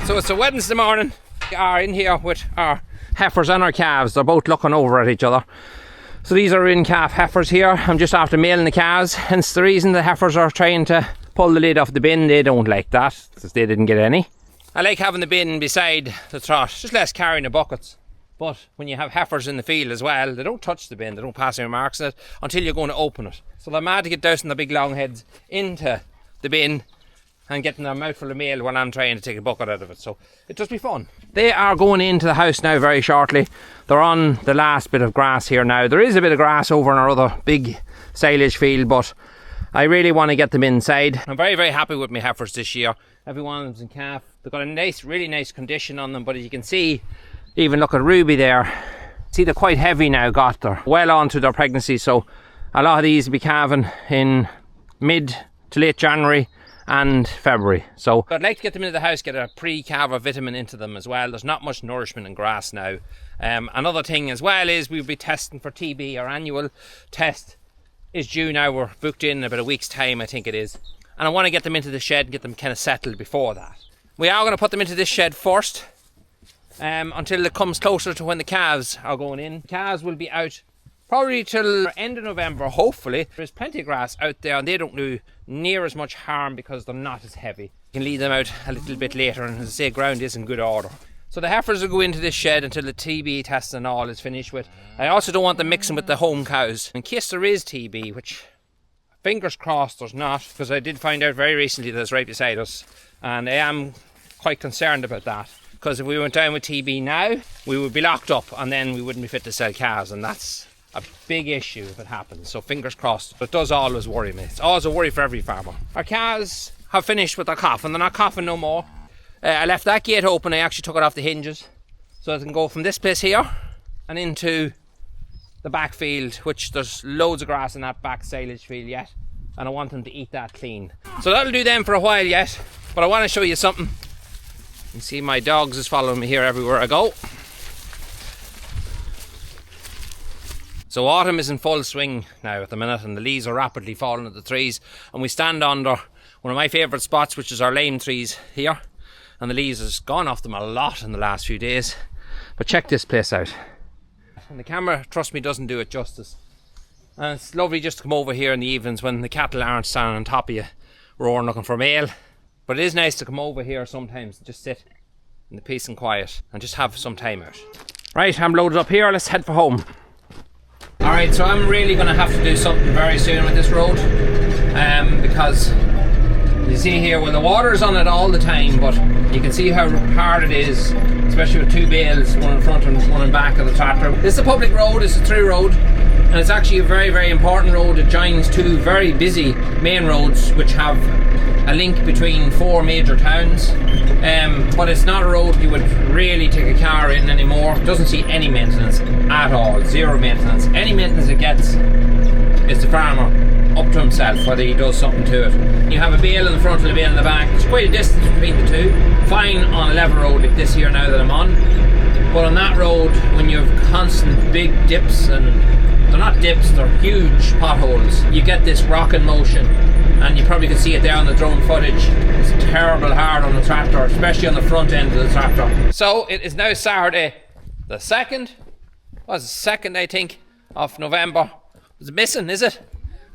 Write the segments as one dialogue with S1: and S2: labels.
S1: So it's a Wednesday morning. We are in here with our heifers and our calves. They're both looking over at each other. So these are in calf heifers here. I'm just after mailing the calves, hence the reason the heifers are trying to pull the lid off the bin. They don't like that because they didn't get any. I like having the bin beside the trot, just less carrying the buckets. But when you have heifers in the field as well, they don't touch the bin, they don't pass any marks in it until you're going to open it. So they're mad to get dousing their big long heads into the bin and getting their mouthful of meal when I'm trying to take a bucket out of it. So it just be fun. They are going into the house now very shortly. They're on the last bit of grass here now. There is a bit of grass over in our other big silage field, but I really want to get them inside. I'm very, very happy with my heifers this year. Every one of them's in calf. They've got a nice, really nice condition on them, but as you can see, even look at Ruby there. See, they're quite heavy now, they're well on to their pregnancy, so a lot of these will be calving in mid to late January and February. So I'd like to get them into the house, get a pre-calver vitamin into them as well. There's not much nourishment in grass now. Another thing as well is we'll be testing for TB. Our annual test is due now. We're booked in about a week's time, I think it is. And I want to get them into the shed and get them kind of settled before that. We are going to put them into this shed first until it comes closer to when the calves are going in. The calves will be out probably till end of November, hopefully. There's plenty of grass out there and they don't do near as much harm because they're not as heavy. You can lead them out a little bit later, and as I say, ground is in good order. So the heifers will go into this shed until the TB test and all is finished with. I also don't want them mixing with the home cows in case there is TB, which fingers crossed there's not, because I did find out very recently that it's right beside us, and I am quite concerned about that, because if we went down with TB now, we would be locked up and then we wouldn't be fit to sell calves, and that's a big issue if it happens. So fingers crossed. But it does always worry me. It's always a worry for every farmer. Our calves have finished with their coughing. They're not coughing no more. I left that gate open. I actually took it off the hinges so I can go from this place here and into the back field, which there's loads of grass in that back silage field yet, and I want them to eat that clean. So that'll do them for a while yet, but I want to show you something. You can see my dogs is following me here everywhere I go. So autumn is in full swing now at the minute, and the leaves are rapidly falling at the trees, and we stand under one of my favourite spots, which is our lime trees here, and the leaves has gone off them a lot in the last few days. But check this place out, and the camera, trust me, doesn't do it justice. And it's lovely just to come over here in the evenings when the cattle aren't standing on top of you roaring looking for mail. But it is nice to come over here sometimes and just sit in the peace and quiet and just have some time out. Right, I'm loaded up here, let's head for home. Alright, so I'm really going to have to do something very soon with this road, because you see here, well, the water's on it all the time, but you can see how hard it is, especially with two bales, one in front and one in back of the tractor. This is a public road, it's a through road, and it's actually a very, very important road. It joins two very busy main roads which have a link between four major towns, but it's not a road you would really take a car in anymore. It doesn't see any maintenance at all, zero maintenance. Any maintenance it gets is the farmer up to himself, whether he does something to it. You have a bale in the front and a bale in the back. There's quite a distance between the two. Fine on a level road like this here now that I'm on, but on that road, when you have constant big dips, and they're not dips, they're huge potholes, you get this rocking motion, and you probably can see it there on the drone footage. It's terrible hard on the tractor, especially on the front end of the tractor. So it is now Saturday the 2nd, I think, of November. Is it missing, is it?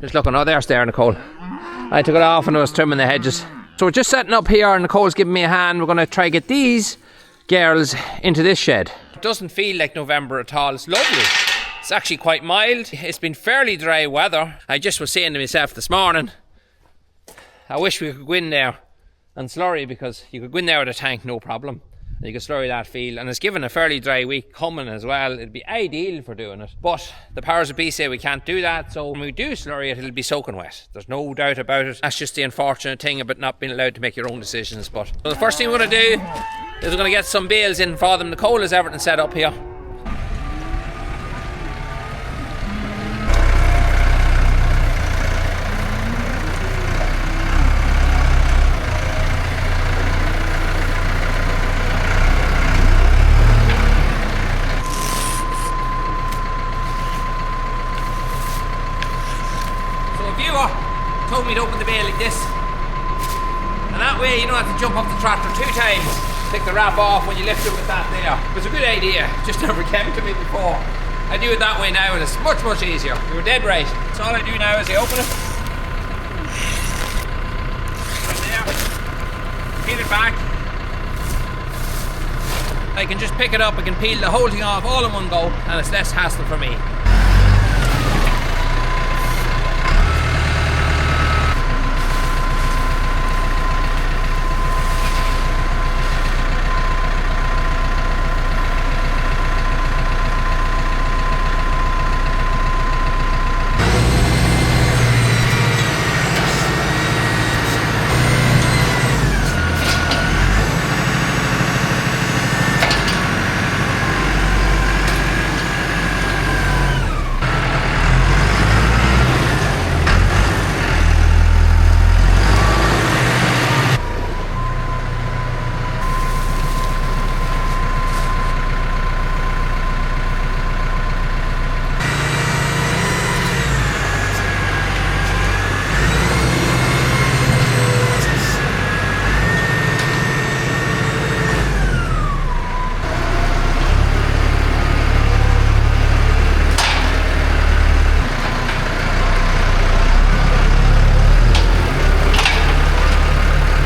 S1: Just looking, oh, there's there, Nicole. I took it off and I was trimming the hedges. So we're just setting up here, and Nicole's giving me a hand. We're going to try to get these girls into this shed. It doesn't feel like November at all. It's lovely. It's actually quite mild. It's been fairly dry weather. I just was saying to myself this morning, I wish we could go in there and slurry, because you could go in there with a tank, no problem. And you could slurry that field, and it's given a fairly dry week coming as well. It'd be ideal for doing it, but the powers that be say we can't do that, so when we do slurry it, it'll be soaking wet. There's no doubt about it. That's just the unfortunate thing about not being allowed to make your own decisions. But so the first thing we're going to do is we're going to get some bales in for them. Nicole has everything set up here. Told me to open the bale like this, and that way you don't have to jump off the tractor 2 times. take the wrap off when you lift it with that there. It was a good idea, it just never came to me before. I do it that way now and it's much, much easier. You were dead right. So all I do now is I open it. Right there. Peel it back. I can just pick it up, I can peel the whole thing off all in one go and it's less hassle for me.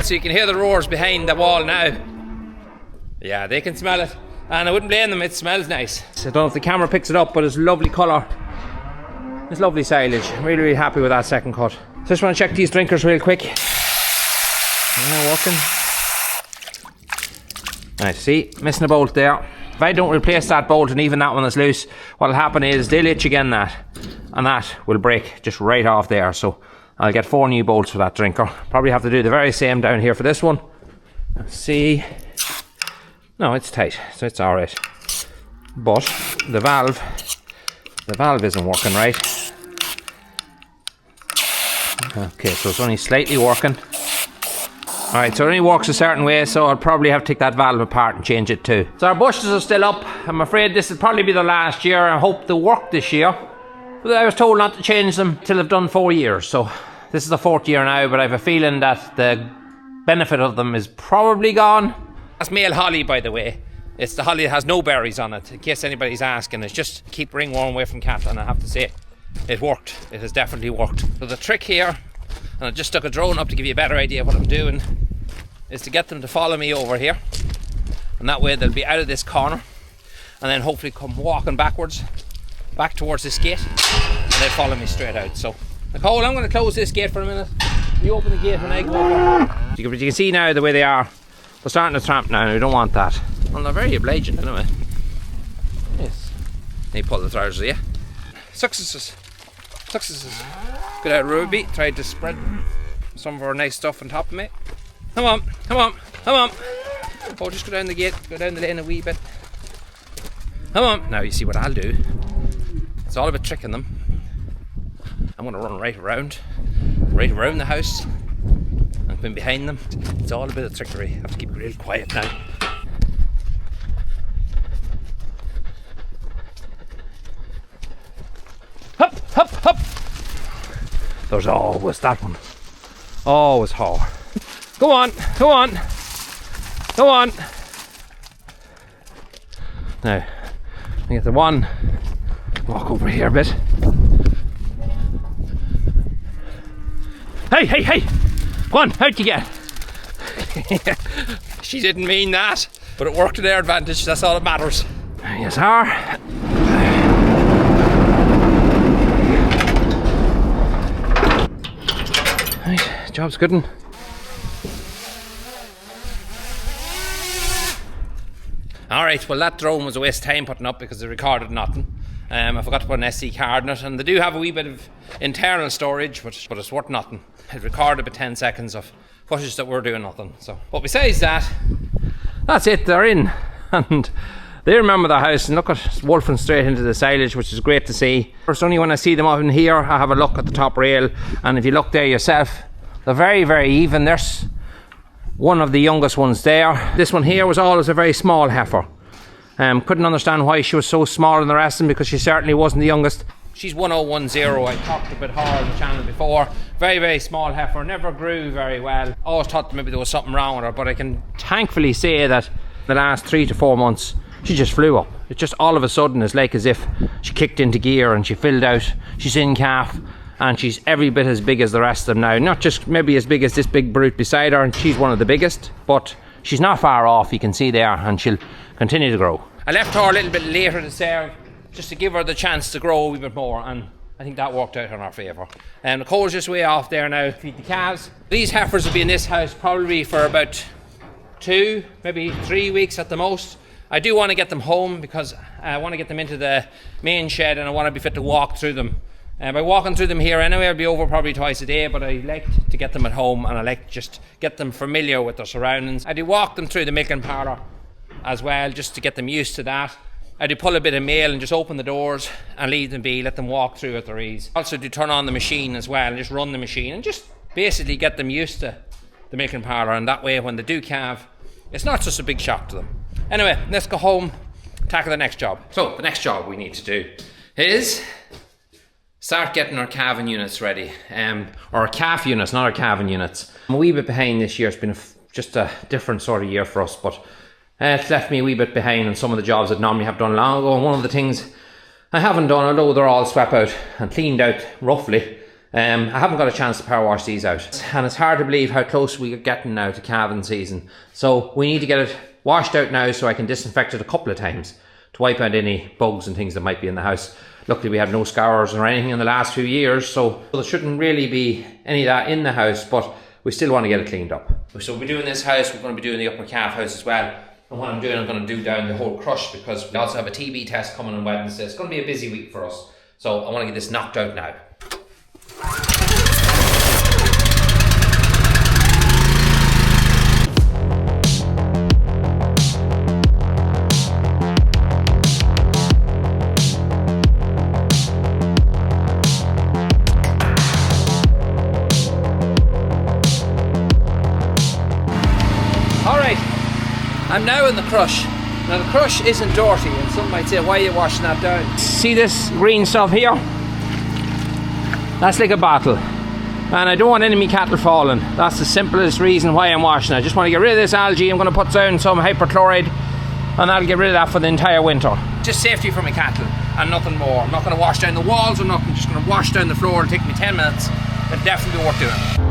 S1: So you can hear the roars behind the wall now. Yeah, they can smell it. And I wouldn't blame them, it smells nice. I don't know if the camera picks it up, but it's lovely colour. It's lovely silage. I'm really, really happy with that second cut. So just want to check these drinkers real quick. Yeah, working. Nice, see, missing a bolt there. If I don't replace that bolt and even that one that's loose, what'll happen is they'll itch again that. And that will break just right off there. So I'll get 4 new bolts for that drinker. Probably have to do the very same down here for this one. Let's see. No, it's tight, so it's alright. But the valve isn't working right. Okay, so it's only slightly working. Alright, so it only works a certain way, so I'll probably have to take that valve apart and change it too. So our bushes are still up. I'm afraid this will probably be the last year. I hope they work this year. But I was told not to change them till I've done 4 years, so this is the 4th year now, but I have a feeling that the benefit of them is probably gone. That's male holly, by the way. It's the holly that has no berries on it, in case anybody's asking. It's just keep ringworm away from cattle, and I have to say, it worked. It has definitely worked. So the trick here, and I just stuck a drone up to give you a better idea of what I'm doing, is to get them to follow me over here. And that way they'll be out of this corner, and then hopefully come walking backwards, back towards this gate, and they'll follow me straight out. So, Nicole, I'm going to close this gate for a minute. You open the gate when I go over. You can see now the way they are. They're starting to tramp now, and we don't want that. Well, they're very obliging anyway. Yes. They pull the trousers, yeah? Successes. Successes. Good out, Ruby. Tried to spread some of our nice stuff on top of me. Come on, come on, come on. Oh, just go down the gate, go down the lane a wee bit. Come on. Now you see what I'll do. It's all about tricking them. I'm going to run right around the house and come in behind them. It's all a bit of trickery. I have to keep it real quiet now. Hop, hop, hop. There's always that one. Always her. Go on, go on, go on. Now, I get the one. Walk over here a bit. Hey, hey, hey! Go on, how'd you get? She didn't mean that, but it worked to their advantage, that's all that matters. Yes, sir. Right, job's good one. Alright, well that drone was a waste of time putting up because it recorded nothing. I forgot to put an SD card in it, and they do have a wee bit of internal storage, but it's worth nothing. It recorded about 10 seconds of footage that we're doing nothing. So, but besides that, that's it, they're in. And they remember the house, and look at wolfing straight into the silage, which is great to see. It's only when I see them up in here, I have a look at the top rail, and if you look there yourself, they're very, very even. There's one of the youngest ones there. This one here was always a very small heifer. Couldn't understand why she was so small in the rest of them, because she certainly wasn't the youngest. She's 1010. I talked a bit her on the channel before. Very, very small heifer, never grew very well. Always thought that maybe there was something wrong with her, but I can thankfully say that the last 3 to 4 months, she just flew up. It just all of a sudden is like as if she kicked into gear and she filled out. She's in calf and she's every bit as big as the rest of them now. Not just maybe as big as this big brute beside her, and she's one of the biggest, but she's not far off, you can see there, and she'll continue to grow. I left her a little bit later to serve, just to give her the chance to grow a wee bit more, and I think that worked out in our favour. And Nicole's just way off there now to feed the calves. These heifers will be in this house probably for about 2, maybe 3 weeks at the most. I do want to get them home because I want to get them into the main shed and I want to be fit to walk through them. By walking through them here anyway, I'll be over probably twice a day, but I like to get them at home and I like to just get them familiar with their surroundings. I do walk them through the milking parlour as well, just to get them used to that. I do pull a bit of mail and just open the doors and leave them be, let them walk through at their ease. Also do turn on the machine as well and just run the machine and just basically get them used to the milking parlour, and that way when they do calve, it's not just a big shock to them. Anyway, let's go home, tackle the next job. So the next job we need to do is start getting our calving units ready, or our calf units, not our calving units. I'm a wee bit behind this year. It's been just a different sort of year for us, but it's left me a wee bit behind on some of the jobs I'd normally have done long ago, and one of the things I haven't done, although they're all swept out and cleaned out roughly, I haven't got a chance to power wash these out. And it's hard to believe how close we're getting now to calving season. So we need to get it washed out now so I can disinfect it a couple of times to wipe out any bugs and things that might be in the house. Luckily we had no scours or anything in the last few years, so there shouldn't really be any of that in the house, but we still want to get it cleaned up. So we're doing this house, we're going to be doing the upper calf house as well. And what I'm doing, I'm going to do down the whole crush because we also have a TB test coming on Wednesday. It's going to be a busy week for us. So I want to get this knocked out now. I'm now in the crush. Now the crush isn't dirty, and some might say, why are you washing that down? See this green stuff here? That's like a bottle. And I don't want any of my cattle falling. That's the simplest reason why I'm washing it. I just want to get rid of this algae. I'm going to put down some hyperchloride and that'll get rid of that for the entire winter. Just safety for my cattle and nothing more. I'm not going to wash down the walls or nothing. I'm just going to wash down the floor. It'll take me 10 minutes. It'll definitely be worth doing.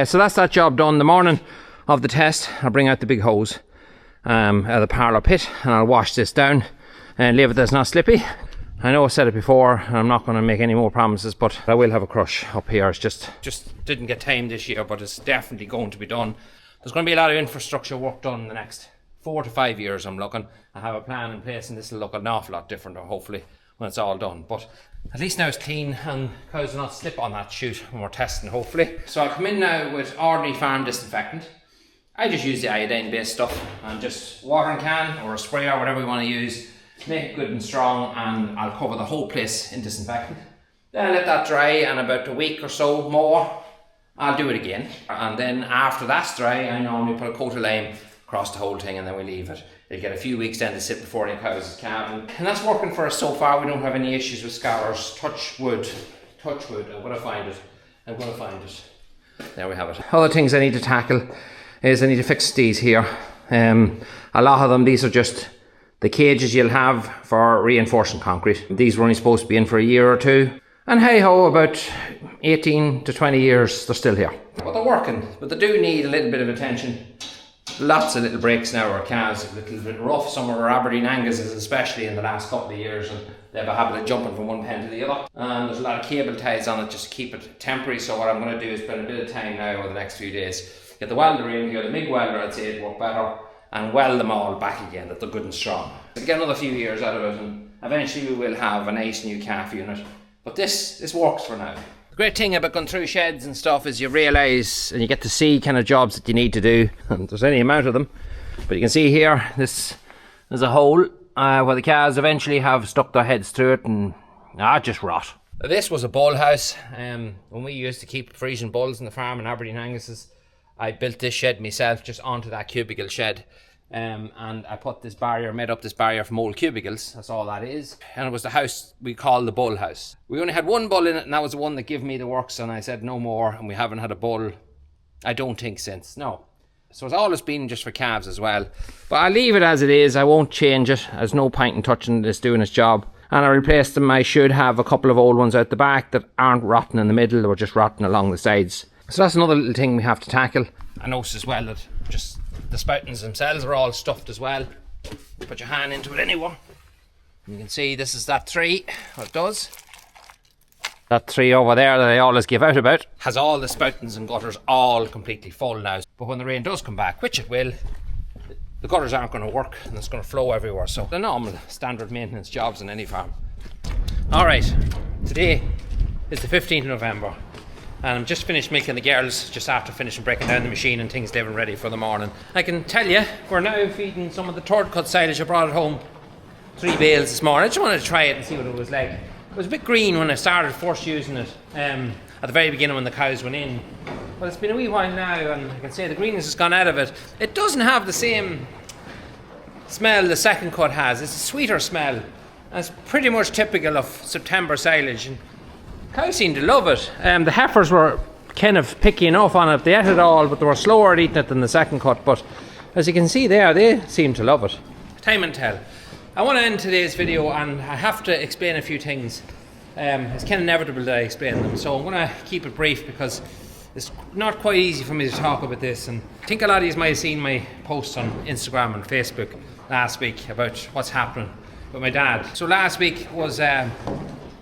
S1: So that's that job done. The morning of the test, I'll bring out the big hose out of the parlour pit and I'll wash this down and leave it that's not slippy. I know I said it before, and I'm not going to make any more promises, but I will have a crush up here. It's just didn't get timed this year, but it's definitely going to be done. There's going to be a lot of infrastructure work done in the next 4 to 5 years, I'm looking. I have a plan in place and this will look an awful lot different, hopefully, when it's all done. But at least now it's clean and cows will not slip on that chute when we're testing, hopefully. So I'll come in now with ordinary farm disinfectant. I just use the iodine based stuff and just watering can or a sprayer, whatever you want to use. Make it good and strong, and I'll cover the whole place in disinfectant. Then I let that dry, and about a week or so more I'll do it again. And then after that's dry, I normally put a coat of lime across the whole thing and then we leave it. It'll get a few weeks then to sit before any cows is calving. And that's working for us so far. We don't have any issues with scours. Touch wood. Touch wood. I'm going to find it. There we have it. Other things I need to tackle is I need to fix these here. A lot of them, these are just the cages you'll have for reinforcing concrete. These were only supposed to be in for a year or two. And hey ho, about 18 to 20 years, they're still here. But they're working, but they do need a little bit of attention. lots of little breaks now. Our calves a little bit rough. Some of our Aberdeen Angus's, especially in the last couple of years, and they have a habit of jumping from one pen to the other. And there's a lot of cable ties on it just to keep it temporary. So what I'm going to do is spend a bit of time now over the next few days, get the welder in here, the MIG welder, I'd say it'd work better, and weld them all back again, that they're good and strong. We'll get another few years out of it, and eventually we will have a nice new calf unit. But this works for now. The great thing about going through sheds and stuff is you realise and you get to see kind of jobs that you need to do, and there's any amount of them. But you can see here, this is a hole where the calves eventually have stuck their heads through it and just rot. This was a bull house. When we used to keep Frisian bulls in the farm in Aberdeen Angus's, I built this shed myself just onto that cubicle shed. And I put this barrier, made up this barrier from old cubicles. That's all that is. And it was the house we called the bull house. We only had one bull in it, and that was the one that gave me the works, and I said no more, and we haven't had a bull, I don't think, since. No. So it's always been just for calves as well. But I'll leave it as it is. I won't change it. There's no point in touching this doing its job. And I replaced them. I should have a couple of old ones out the back that aren't rotten in the middle. They were just rotten along the sides. So that's another little thing we have to tackle. I noticed as well that just the spoutings themselves are all stuffed as well. Put your hand into it anyway. You can see this is that tree, what it does. That tree over there that I always give out about has all the spoutings and gutters all completely full now. But when the rain does come back, which it will, the gutters aren't going to work and it's going to flow everywhere. So the normal standard maintenance jobs in any farm. Alright, today is the 15th of November. And I'm just finished milking the girls, just after finishing breaking down the machine and things living ready for the morning. I can tell you, we're now feeding some of the third cut silage. I brought it home 3 bales this morning. I just wanted to try it and see what it was like. It was a bit green when I started first using it, at the very beginning when the cows went in. But it's been a wee while now, and I can say the greenness has gone out of it. It doesn't have the same smell the second cut has. It's a sweeter smell, and it's pretty much typical of September silage. And cows seem to love it. The heifers were kind of picky enough on it. They ate it all, but they were slower at eating it than the second cut. But as you can see there, they seem to love it. Time and tell. I want to end today's video, and I have to explain a few things. It's kind of inevitable that I explain them, so I'm going to keep it brief because it's not quite easy for me to talk about this. And I think a lot of you might have seen my posts on Instagram and Facebook last week about what's happening with my dad. So last week was a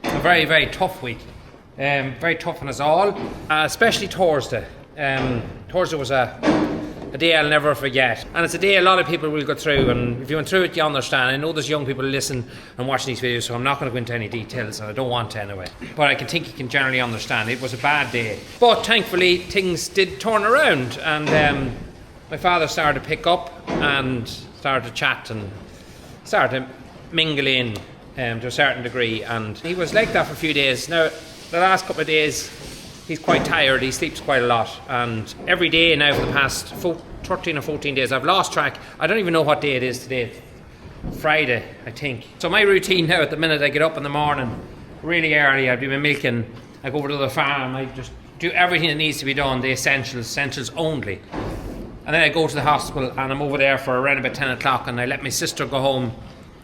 S1: very, very tough week. Very tough on us all, especially Thursday. Thursday was a day I'll never forget, and it's a day a lot of people will go through, and if you went through it you understand. I know there's young people who listen and watch these videos, so I'm not going to go into any details, and I don't want to anyway, but I can think you can generally understand. It was a bad day, but thankfully things did turn around, and my father started to pick up and started to chat and started to mingle in to a certain degree, and he was like that for a few days. Now the last couple of days he's quite tired, he sleeps quite a lot, and every day now for the past 13 or 14 days, I've lost track. I don't even know what day it is today. Friday, I think. So my routine now at the minute, I get up in the morning really early, I do my milking, I go over to the farm, I just do everything that needs to be done, the essentials only. And then I go to the hospital and I'm over there for around about 10 o'clock and I let my sister go home.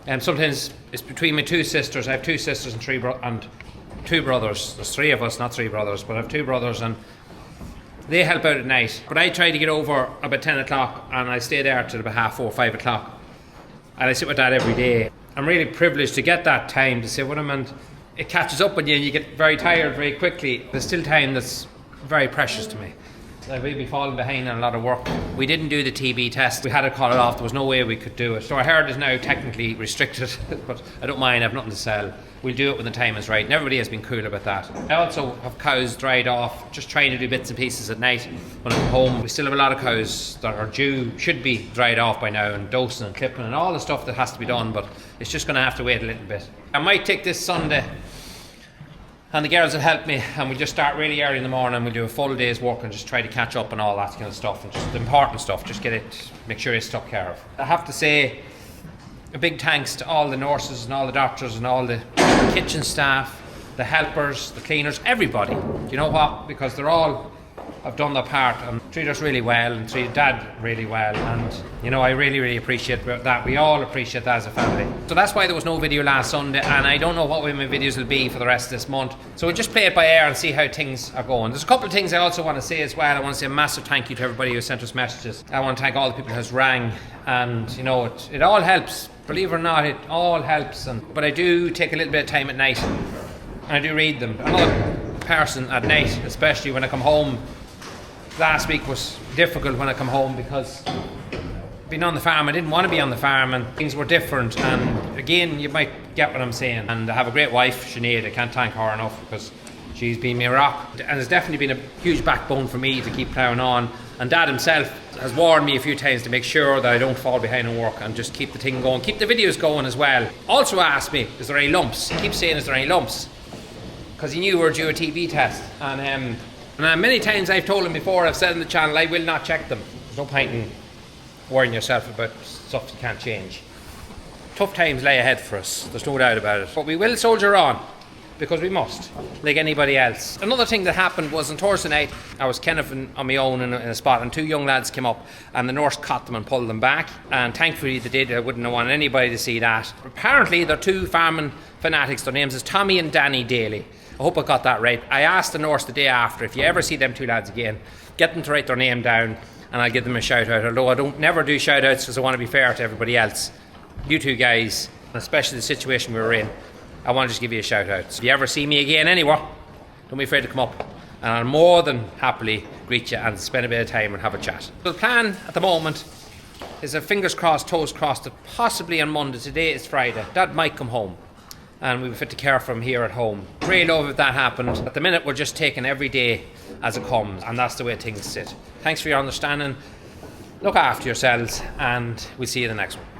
S1: And sometimes it's between my 2 sisters. I have 2 sisters and 2 brothers. There's 3 of us, not 3 brothers, but I have 2 brothers and they help out at night. But I try to get over about 10 o'clock and I stay there till about 4:30, 5 o'clock. And I sit with Dad every day. I'm really privileged to get that time to sit with him, and it catches up with you and you get very tired very quickly. There's still time that's very precious to me. I will be falling behind on a lot of work. We didn't do the TB test. We had to call it off. There was no way we could do it. So our herd is now technically restricted, but I don't mind. I have nothing to sell. We'll do it when the time is right. And everybody has been cool about that. I also have cows dried off, just trying to do bits and pieces at night when I'm home. We still have a lot of cows that are should be dried off by now, and dosing and clipping and all the stuff that has to be done, but it's just going to have to wait a little bit. I might take this Sunday and the girls will help me, and we'll just start really early in the morning and we'll do a full day's work and just try to catch up and all that kind of stuff, and just the important stuff, just make sure it's took care of. I have to say a big thanks to all the nurses and all the doctors and all the kitchen staff, the helpers, the cleaners, everybody. Do you know what? Because they're all have done their part and treated us really well and treated Dad really well, and you know, I really appreciate that. We all appreciate that as a family. So that's why there was no video last Sunday, and I don't know what way my videos will be for the rest of this month, so we'll just play it by ear and see how things are going. There's a couple of things I also want to say as well. I want to say a massive thank you to everybody who sent us messages. I want to thank all the people who has rang, and you know, it all helps. Believe it or not, it all helps. But I do take a little bit of time at night and I do read them. Another person at night, especially when I come home. Last week was difficult when I come home because being on the farm, I didn't want to be on the farm and things were different, and again, you might get what I'm saying. And I have a great wife, Sinead. I can't thank her enough because she's been my rock and has definitely been a huge backbone for me to keep ploughing on. And Dad himself has warned me a few times to make sure that I don't fall behind on work and just keep the thing going, keep the videos going as well. Also asked me, is there any lumps? He keeps saying, is there any lumps? Because he knew we were due a TB test, and many times I've told him before, I've said on the channel, I will not check them. There's no point in worrying yourself about stuff you can't change. Tough times lay ahead for us, there's no doubt about it. But we will soldier on, because we must, like anybody else. Another thing that happened was on Thursday night, I was kind of on my own in a spot, and two young lads came up and the nurse caught them and pulled them back, and thankfully they did. I wouldn't want anybody to see that. Apparently they're two farming fanatics. Their names is Tommy and Danny Daly. I hope I got that right. I asked the nurse the day after, if you ever see them two lads again, get them to write their name down and I'll give them a shout out. Although I don't never do shout outs because I want to be fair to everybody else. You two guys, especially the situation we were in, I want to just give you a shout out. So if you ever see me again anywhere, don't be afraid to come up, and I'll more than happily greet you and spend a bit of time and have a chat. So the plan at the moment is a fingers crossed, toes crossed, that possibly on Monday, today is Friday, Dad might come home and we'll be fit to care for him here at home. Really love if that happened. At the minute we're just taking every day as it comes, and that's the way things sit. Thanks for your understanding, look after yourselves, and we'll see you in the next one.